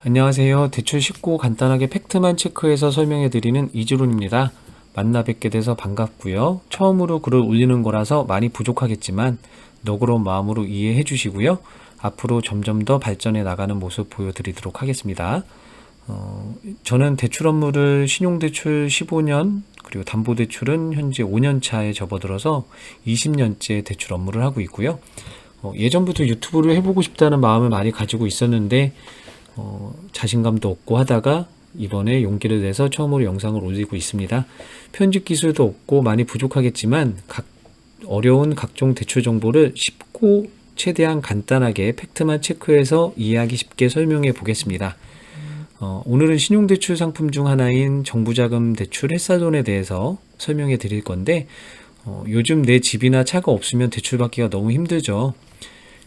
안녕하세요. 대출 쉽고 간단하게 팩트만 체크해서 설명해드리는 이주론입니다. 만나 뵙게 돼서 반갑고요. 처음으로 글을 올리는 거라서 많이 부족하겠지만 너그러운 마음으로 이해해 주시고요. 앞으로 점점 더 발전해 나가는 모습 보여드리도록 하겠습니다. 저는 대출 업무를 신용대출 15년 그리고 담보대출은 현재 5년 차에 접어들어서 20년째 대출 업무를 하고 있고요. 예전부터 유튜브를 해보고 싶다는 마음을 많이 가지고 있었는데 자신감도 없고 하다가 이번에 용기를 내서 처음으로 영상을 올리고 있습니다. 편집 기술도 없고 많이 부족하겠지만 어려운 각종 대출 정보를 쉽고 최대한 간단하게 팩트만 체크해서 이해하기 쉽게 설명해 보겠습니다. 오늘은 신용대출 상품 중 하나인 정부자금 대출 햇살론에 대해서 설명해 드릴 건데 요즘 내 집이나 차가 없으면 대출 받기가 너무 힘들죠.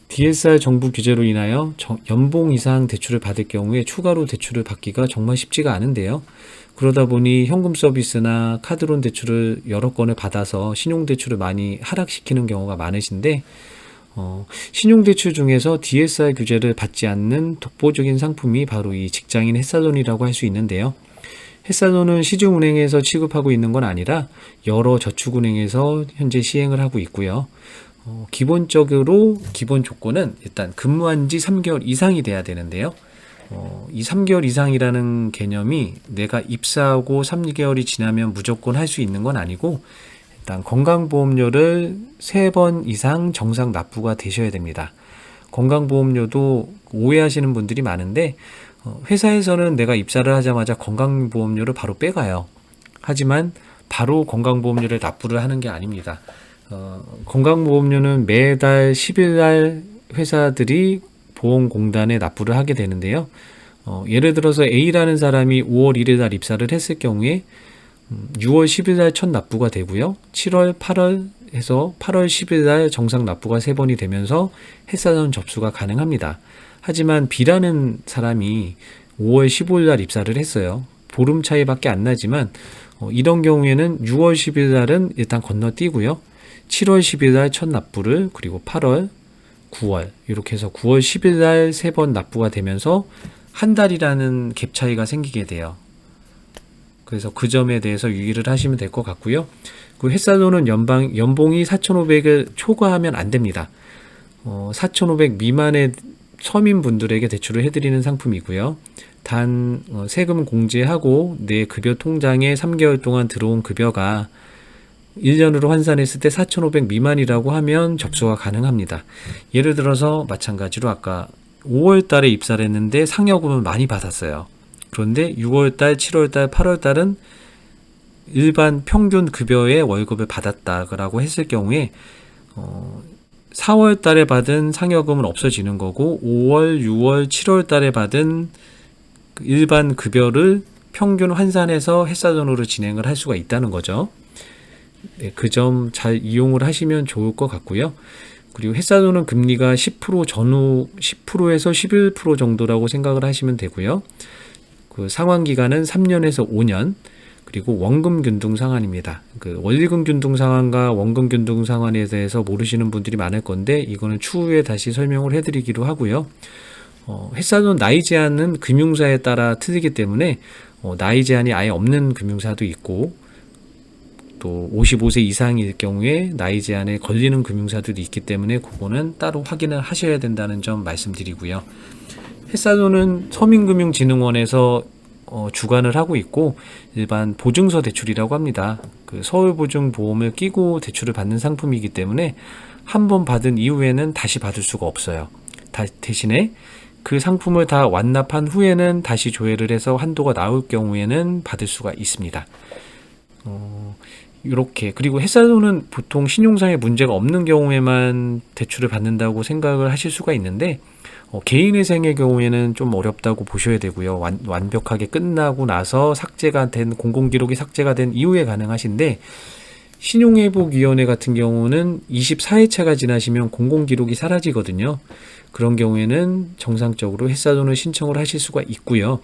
DSR 정부 규제로 인하여 연봉 이상 대출을 받을 경우에 추가로 대출을 받기가 정말 쉽지가 않은데요. 그러다 보니 현금 서비스나 카드론 대출을 여러 건을 받아서 신용대출을 많이 하락시키는 경우가 많으신데 신용대출 중에서 DSR 규제를 받지 않는 독보적인 상품이 바로 이 직장인 햇살론이라고 할 수 있는데요. 햇살론은 시중은행에서 취급하고 있는 건 아니라 여러 저축은행에서 현재 시행을 하고 있고요. 기본적으로 기본 조건은 일단 근무한 지 3개월 이상이 돼야 되는데요. 이 3개월 이상이라는 개념이 내가 입사하고 3개월이 지나면 무조건 할 수 있는 건 아니고 일단 건강보험료를 3번 이상 정상 납부가 되셔야 됩니다. 건강보험료도 오해하시는 분들이 많은데 회사에서는 내가 입사를 하자마자 건강보험료를 바로 빼가요. 하지만 바로 건강보험료를 납부를 하는 게 아닙니다. 건강보험료는 매달 10일 날 회사들이 보험공단에 납부를 하게 되는데요. 예를 들어서 A라는 사람이 5월 1일 날 입사를 했을 경우에 6월 10일 날 첫 납부가 되고요. 7월, 8월 해서 8월 10일 날 정상 납부가 3번이 되면서 햇살론 접수가 가능합니다. 하지만 B라는 사람이 5월 15일 날 입사를 했어요. 보름 차이밖에 안 나지만 이런 경우에는 6월 10일 날은 일단 건너뛰고요. 7월 10일 날 첫 납부를 그리고 8월, 9월 이렇게 해서 9월 10일 날 3번 납부가 되면서 한 달이라는 갭 차이가 생기게 돼요. 그래서 그 점에 대해서 유의를 하시면 될 것 같고요. 그 햇살론은 연봉이 4,500을 초과하면 안 됩니다. 4,500 미만의 서민분들에게 대출을 해드리는 상품이고요. 단 세금 공제하고 내 급여 통장에 3개월 동안 들어온 급여가 1년으로 환산했을 때 4,500 미만이라고 하면 접수가 가능합니다. 예를 들어서 마찬가지로 아까 5월 달에 입사를 했는데 상여금을 많이 받았어요. 그런데 6월 달, 7월 달, 8월 달은 일반 평균 급여의 월급을 받았다라고 했을 경우에 4월 달에 받은 상여금은 없어지는 거고 5월, 6월, 7월 달에 받은 일반 급여를 평균 환산해서 햇살론으로 진행을 할 수가 있다는 거죠. 그 점 잘 이용을 하시면 좋을 것 같고요. 그리고 햇살론은 금리가 10% 전후 10%에서 11% 정도라고 생각을 하시면 되고요. 그 상환 기간은 3년에서 5년, 그리고 원금 균등 상환입니다. 그 원리금 균등 상환과 원금 균등 상환에 대해서 모르시는 분들이 많을 건데 이거는 추후에 다시 설명을 해드리기로 하고요. 햇살론 나이 제한은 금융사에 따라 틀리기 때문에 나이 제한이 아예 없는 금융사도 있고 또 55세 이상일 경우에 나이 제한에 걸리는 금융사들도 있기 때문에 그거는 따로 확인을 하셔야 된다는 점 말씀드리고요. 햇살론은 서민금융진흥원에서 주관을 하고 있고 일반 보증서 대출이라고 합니다. 그 서울보증보험을 끼고 대출을 받는 상품이기 때문에 한 번 받은 이후에는 다시 받을 수가 없어요. 대신에 그 상품을 다 완납한 후에는 다시 조회를 해서 한도가 나올 경우에는 받을 수가 있습니다. 이렇게 그리고 햇살론은 보통 신용상의 문제가 없는 경우에만 대출을 받는다고 생각을 하실 수가 있는데 개인회생의 경우에는 좀 어렵다고 보셔야 되고요. 완벽하게 끝나고 나서 삭제가 된 공공기록이 삭제가 된 이후에 가능하신데 신용회복위원회 같은 경우는 24회차가 지나시면 공공기록이 사라지거든요. 그런 경우에는 정상적으로 햇살론을 신청을 하실 수가 있고요.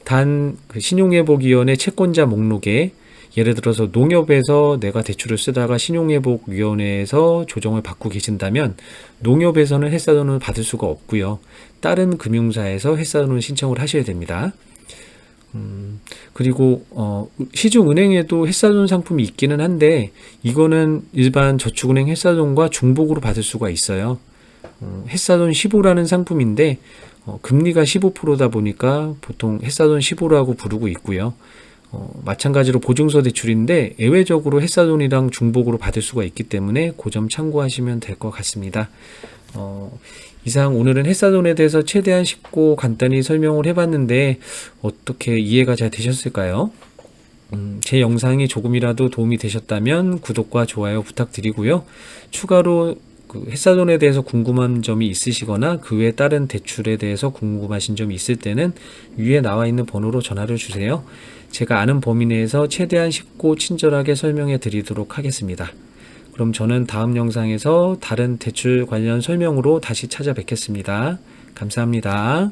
단 그 신용회복위원회 채권자 목록에 예를 들어서 농협에서 내가 대출을 쓰다가 신용회복위원회에서 조정을 받고 계신다면 농협에서는 햇사돈을 받을 수가 없고요. 다른 금융사에서 햇사돈을 신청을 하셔야 됩니다. 그리고 시중은행에도 햇사돈 상품이 있기는 한데 이거는 일반 저축은행 햇사돈과 중복으로 받을 수가 있어요. 햇사돈 15라는 상품인데 금리가 15%다 보니까 보통 햇사돈 15라고 부르고 있고요. 마찬가지로 보증서 대출인데 예외적으로 햇사돈이랑 중복으로 받을 수가 있기 때문에 그 점 참고하시면 될 것 같습니다. 이상 오늘은 햇사돈에 대해서 최대한 쉽고 간단히 설명을 해봤는데 어떻게 이해가 잘 되셨을까요? 제 영상이 조금이라도 도움이 되셨다면 구독과 좋아요 부탁드리고요. 추가로 햇사돈에 대해서 궁금한 점이 있으시거나 그 외에 다른 대출에 대해서 궁금하신 점이 있을 때는 위에 나와 있는 번호로 전화를 주세요. 제가 아는 범위 내에서 최대한 쉽고 친절하게 설명해 드리도록 하겠습니다. 그럼 저는 다음 영상에서 다른 대출 관련 설명으로 다시 찾아뵙겠습니다. 감사합니다.